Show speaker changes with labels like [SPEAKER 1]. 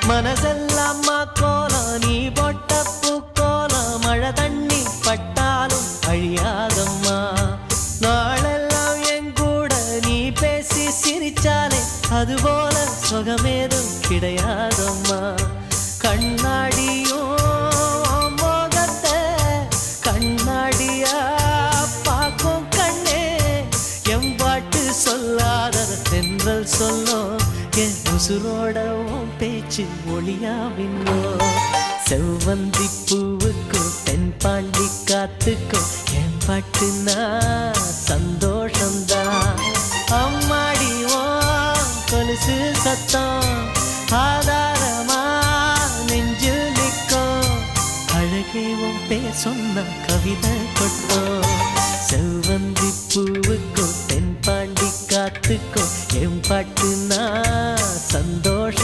[SPEAKER 1] மனசெல்லாம் கோலம் நீ போட்ட பூக்கோலம் மழை தண்ணி பட்டாலும் அழியாதம்மா நாளெல்லாம் என் கூட நீ பேசி சிரிச்சாலே அதுபோல சுகமேதும் கிடையாதம்மா கண்ணாடியும் மோகத்தை கண்ணாடியா பார்க்கும் கண்ணே எம்பாட்டு சொல்லாத தென்றல் சொல்லும் என் உசுரோடவும் பேச்சு ஒளியாவின்னோ செவ்வந்தி பூவுக்கும் தென் பாண்டி காத்துக்கும் என் பாட்டுனா சந்தோஷம்தான் அம்மாடிவோ கொலுசு சத்தம் ஆதாரமா நெஞ்சில் நிற்கும் அழகேவும் பேர் சொன்ன கவிதை கொட்டும் செவ்வந்தி பூவுக்கும் தென் பாண்டி காத்துக்கும் என் பாட்டு